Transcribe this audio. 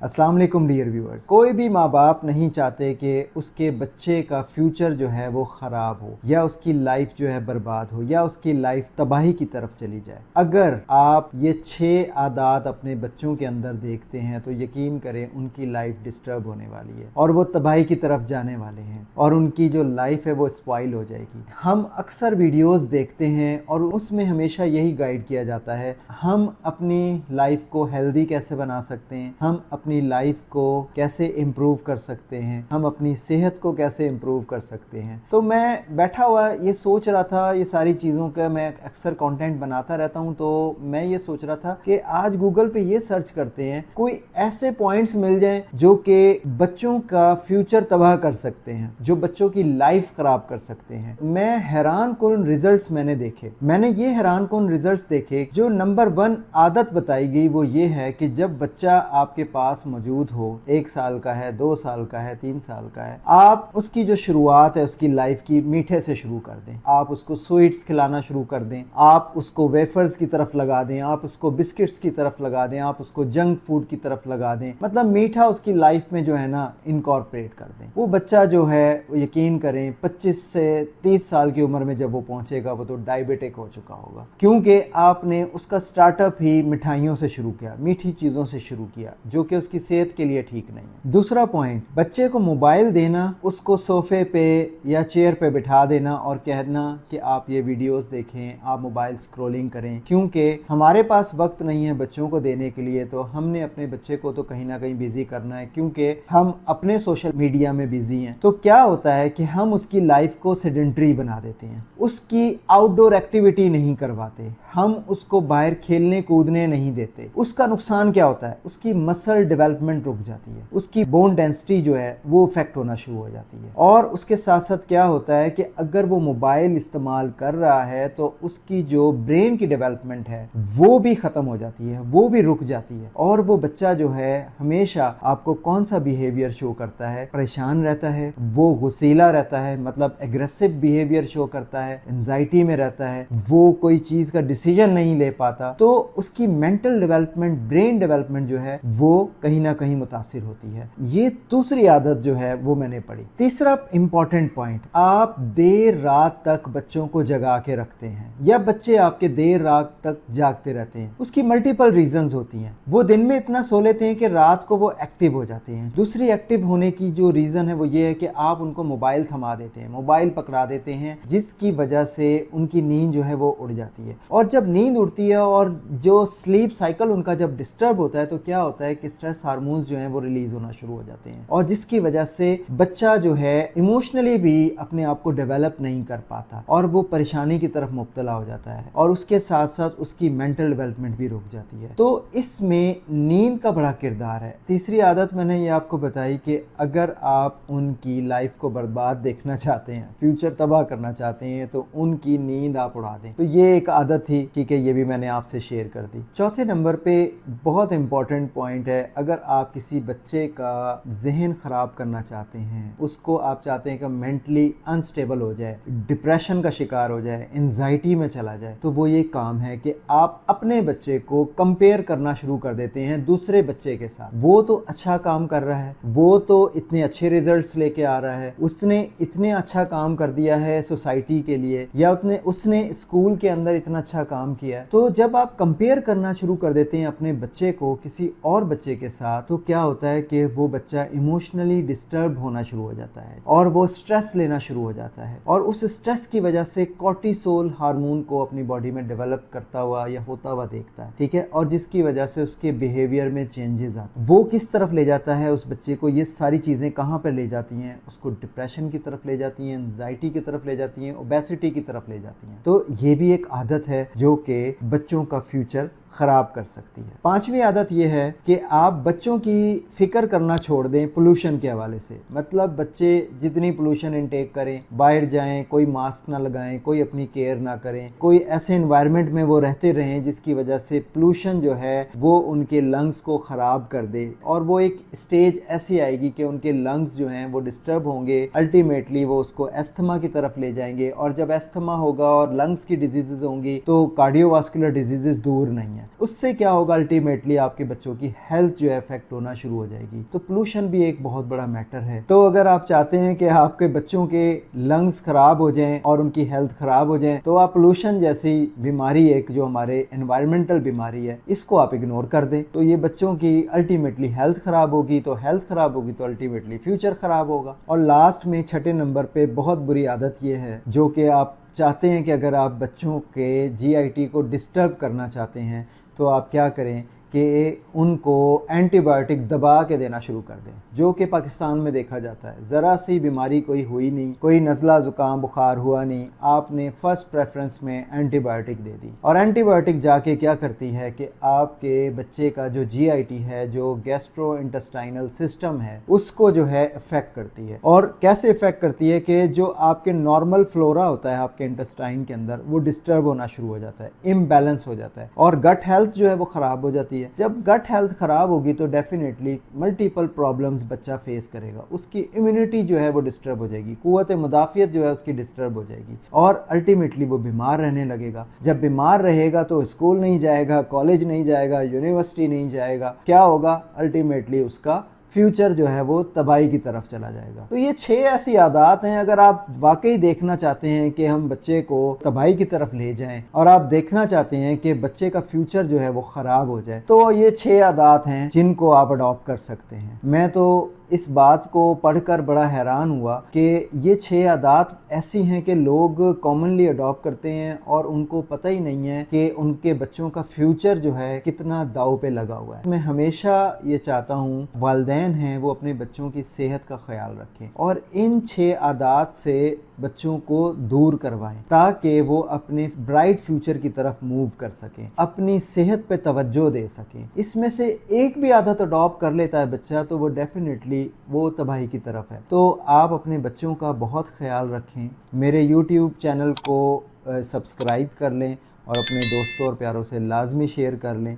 अस्सलाम वालेकुम dear viewers. कोई भी माँ बाप नहीं चाहते कि उसके बच्चे का फ्यूचर जो है वो ख़राब हो या उसकी लाइफ जो है बर्बाद हो या उसकी लाइफ तबाही की तरफ चली जाए। अगर आप ये 6 आदात अपने बच्चों के अंदर देखते हैं तो यकीन करें उनकी लाइफ डिस्टर्ब होने वाली है और वो तबाही की तरफ जाने वाले हैं और उनकी जो लाइफ है वो स्पॉइल हो जाएगी। हम अक्सर वीडियोस देखते हैं और उसमें हमेशा यही गाइड किया जाता है, हम अपनी लाइफ को हेल्दी कैसे बना सकते हैं, हम अपनी लाइफ को कैसे इम्प्रूव कर सकते हैं, हम अपनी सेहत को कैसे इम्प्रूव कर सकते हैं। तो मैं बैठा हुआ ये सोच रहा था, ये सारी चीज़ों का मैं अक्सर कंटेंट बनाता रहता हूँ, तो मैं ये सोच रहा था कि आज गूगल पे ये सर्च करते हैं कोई ऐसे पॉइंट्स मिल जाएं जो कि बच्चों का फ्यूचर तबाह कर सकते हैं, जो बच्चों की लाइफ खराब कर सकते हैं। मैं हैरान कुन रिजल्ट्स मैंने देखे। मैंने ये हैरान कुन रिजल्ट्स देखे। जो नंबर 1 आदत बताई गई वो ये है कि जब बच्चा आपके पास मौजूद हो, 1 साल का है, 2 साल का है, 3 साल का है, आप उसकी जो शुरुआत है उसकी लाइफ की मीठे से शुरू कर दें। आप उसको स्वीट्स खिलाना शुरू कर दें, आप उसको वेफर्स की तरफ लगा दें, आप उसको बिस्किट्स की तरफ लगा दें, आप उसको जंक फूड की तरफ लगा दें। मतलब मीठा उसकी लाइफ में जो है ना इनकॉर्पोरेट कर दें। वो बच्चा जो है वो यकीन करें 25 से 30 साल की उम्र में जब वो पहुंचेगा वो तो डायबिटिक हो चुका होगा, क्योंकि आपने उसका स्टार्टअप ही मिठाइयों से शुरू किया, मीठी चीज़ों से शुरू किया, जो कि उसकी सेहत के लिए ठीक नहीं है। दूसरा पॉइंट, बच्चे को मोबाइल देना, उसको सोफे पे या चेयर पे बिठा देना और कहना कि आप ये वीडियोस देखें, आप मोबाइल स्क्रॉलिंग करें, क्योंकि हमारे पास वक्त नहीं है बच्चों को देने के लिए, तो हमने अपने बच्चे को तो कहीं ना कहीं बिजी करना है, क्योंकि हम अपने सोशल मीडिया में बिजी हैं। तो क्या होता है कि हम उसकी लाइफ को सेडेंटरी बना देते हैं, उसकी आउटडोर एक्टिविटी नहीं करवाते, हम उसको बाहर खेलने कूदने नहीं देते। उसका नुकसान क्या होता है, उसकी मसल डेवलपमेंट रुक जाती है, उसकी बोन डेंसिटी जो है वो इफेक्ट होना शुरू हो जाती है। और उसके साथ साथ क्या होता है कि अगर वो मोबाइल इस्तेमाल कर रहा है तो उसकी जो ब्रेन की डेवलपमेंट है वो भी खत्म हो जाती है, वो भी रुक जाती है। और वो बच्चा जो है हमेशा आपको कौन सा बिहेवियर शो करता है, परेशान रहता है, वो गुस्सीला रहता है, मतलब एग्रेसिव बिहेवियर शो करता है, एंजाइटी में रहता है, वो कोई चीज का डिसीजन नहीं ले पाता, तो उसकी मेंटल डेवलपमेंट, ब्रेन डेवलपमेंट जो है वो कहीं ना कहीं मुतासिर होती है। ये दूसरी आदत जो है वो मैंने पढ़ी। तीसरा इंपॉर्टेंट पॉइंट, आप देर रात तक बच्चों को जगा के रखते हैं या बच्चे आपके देर रात तक जागते रहते हैं। उसकी मल्टीपल रीजंस होती हैं। वो दिन में इतना सो लेते हैं कि रात को वो एक्टिव हो जाते हैं। दूसरी एक्टिव होने की जो रीजन है वो ये है कि आप उनको मोबाइल थमा देते हैं, मोबाइल पकड़ा देते हैं, जिसकी वजह से उनकी नींद जो है वो उड़ जाती है। और जब नींद उड़ती है और जो स्लीप साइकिल उनका जब डिस्टर्ब होता है तो क्या होता है कि स्ट्रेस हार्मोन्स जो हैं वो रिलीज होना शुरू हो जाते हैं और जिसकी वजह से बच्चा जो है इमोशनली भी अपने आप को डेवलप नहीं कर पाता और वो परेशानी की तरफ मुब्तला हो जाता है और उसके साथ साथ उसकी मेंटल डेवलपमेंट भी रुक जाती है। तो इसमें नींद का बड़ा किरदार है। तीसरी आदत मैंने ये आपको बताई कि अगर आप उनकी लाइफ को बर्बाद देखना चाहते हैं, फ्यूचर तबाह करना चाहते हैं, तो उनकी नींद आप उड़ा दें। तो ये एक आदत थी, ठीक है, ये भी मैंने आपसे शेयर कर दी। चौथे नंबर पे बहुत इंपॉर्टेंट पॉइंट है, अगर आप किसी बच्चे का जहन खराब करना चाहते हैं, उसको आप चाहते हैं कि मेंटली अनस्टेबल हो जाए, डिप्रेशन का शिकार हो जाए, एंजाइटी में चला जाए, तो वो ये काम है कि आप अपने बच्चे को कंपेयर करना शुरू कर देते हैं दूसरे बच्चे के साथ। वो तो अच्छा काम कर रहा है, वो तो इतने अच्छे रिजल्ट्स लेके आ रहा है, उसने इतने अच्छा काम कर दिया है सोसाइटी के लिए, या उसने स्कूल के अंदर इतना अच्छा काम किया है। तो जब आप कंपेयर करना शुरू कर देते हैं अपने बच्चे को किसी और बच्चे के साथ, तो क्या होता है कि वो बच्चा इमोशनली डिस्टर्ब होना शुरू हो जाता है और वो स्ट्रेस लेना शुरू हो जाता है और उस स्ट्रेस की वजह से कॉर्टिसोल हार्मोन को अपनी बॉडी में डेवलप करता हुआ या होता हुआ देखता है, ठीक है, और जिसकी वजह से उसके बिहेवियर में चेंजेस आते हैं। वो किस तरफ ले जाता है उस बच्चे को, ये सारी चीजें कहाँ पर ले जाती हैं, उसको डिप्रेशन की तरफ ले जाती हैं, एंजाइटी की तरफ ले जाती हैं, ओबेसिटी की तरफ ले जाती हैं। तो ये भी एक आदत है जो कि बच्चों का फ्यूचर खराब कर सकती है। पांचवी आदत यह है कि आप बच्चों की फिक्र करना छोड़ दें पोल्यूशन के हवाले से। मतलब बच्चे जितनी पोल्यूशन इनटेक करें, बाहर जाएं, कोई मास्क ना लगाएं, कोई अपनी केयर ना करें, कोई ऐसे एनवायरनमेंट में वो रहते रहें जिसकी वजह से पोल्यूशन जो है वो उनके लंग्स को खराब कर दे और वो एक स्टेज ऐसी आएगी कि उनके लंग्स जो हैं वो डिस्टर्ब होंगे, अल्टीमेटली वो उसको एस्थमा की तरफ ले जाएंगे और जब एस्थमा होगा और लंग्स की डिजीजेज होंगी तो कार्डियोवास्कुलर डिजीजेज दूर नहीं है। है। उससे क्या होगा, अल्टीमेटली आपके बच्चों की हेल्थ जो है इफेक्ट होना शुरू हो जाएगी। तो पोल्यूशन भी एक बहुत बड़ा मैटर है। तो अगर आप चाहते हैं कि आपके बच्चों के लंग्स खराब हो जाएं और उनकी हेल्थ खराब हो जाए, तो आप पोल्यूशन जैसी बीमारी, एक जो हमारे एनवायरमेंटल बीमारी है, इसको आप इग्नोर कर दें। तो ये बच्चों की अल्टीमेटली हेल्थ खराब होगी, तो हेल्थ खराब होगी तो अल्टीमेटली फ्यूचर खराब होगा। और लास्ट में छठे नंबर पे बहुत बुरी आदत ये है, जो कि आप चाहते हैं कि अगर आप बच्चों के GIT को डिस्टर्ब करना चाहते हैं तो आप क्या करें कि उनको एंटीबायोटिक दबा के देना शुरू कर दें, जो कि पाकिस्तान में देखा जाता है। ज़रा सी बीमारी कोई हुई नहीं, कोई नज़ला ज़ुकाम बुखार हुआ नहीं, आपने फर्स्ट प्रेफरेंस में एंटीबायोटिक दे दी। और एंटीबायोटिक जाके क्या करती है कि आपके बच्चे का जो GIT है, जो गैस्ट्रो इंटेस्टाइनल सिस्टम है, उसको जो है इफेक्ट करती है। और कैसे इफेक्ट करती है कि जो आपके नॉर्मल फ्लोरा होता है आपके इंटेस्टाइन के अंदर, वो डिस्टर्ब होना शुरू हो जाता है, इम्बैलेंस हो जाता है, और गट हेल्थ जो है वो ख़राब हो जाती है। जब गट हेल्थ खराब होगी तो डेफिनेटली मल्टीपल प्रॉब्लम्स बच्चा फेस करेगा, उसकी इम्यूनिटी जो है वो डिस्टर्ब हो जाएगी, कुव्वत मुदाफियत जो है उसकी डिस्टर्ब हो जाएगी, और अल्टीमेटली वो बीमार रहने लगेगा। जब बीमार रहेगा तो स्कूल नहीं जाएगा, कॉलेज नहीं जाएगा, यूनिवर्सिटी नहीं जाएगा, क्या होगा, अल्टीमेटली उसका फ्यूचर जो है वो तबाही की तरफ चला जाएगा। तो ये 6 ऐसी आदत हैं, अगर आप वाकई देखना चाहते हैं कि हम बच्चे को तबाही की तरफ ले जाएं और आप देखना चाहते हैं कि बच्चे का फ्यूचर जो है वो ख़राब हो जाए, तो ये 6 आदत हैं जिनको आप अडॉप्ट कर सकते हैं। मैं तो इस बात को पढ़कर बड़ा हैरान हुआ कि ये 6 आदत ऐसी हैं कि लोग कॉमनली अडॉप्ट करते हैं और उनको पता ही नहीं है कि उनके बच्चों का फ्यूचर जो है कितना दांव पे लगा हुआ है। मैं हमेशा ये चाहता हूँ वालिदैन हैं वो अपने बच्चों की सेहत का ख्याल रखें और इन 6 आदत से बच्चों को दूर करवाएं, ताकि वो अपने ब्राइट फ्यूचर की तरफ मूव कर सकें, अपनी सेहत पे तवज्जो दे सकें। इसमें से एक भी आदत अडॉप्ट कर लेता है बच्चा तो वो डेफिनेटली वो तबाही की तरफ है। तो आप अपने बच्चों का बहुत ख्याल रखें, मेरे YouTube चैनल को सब्सक्राइब कर लें और अपने दोस्तों और प्यारों से लाजमी शेयर कर लें।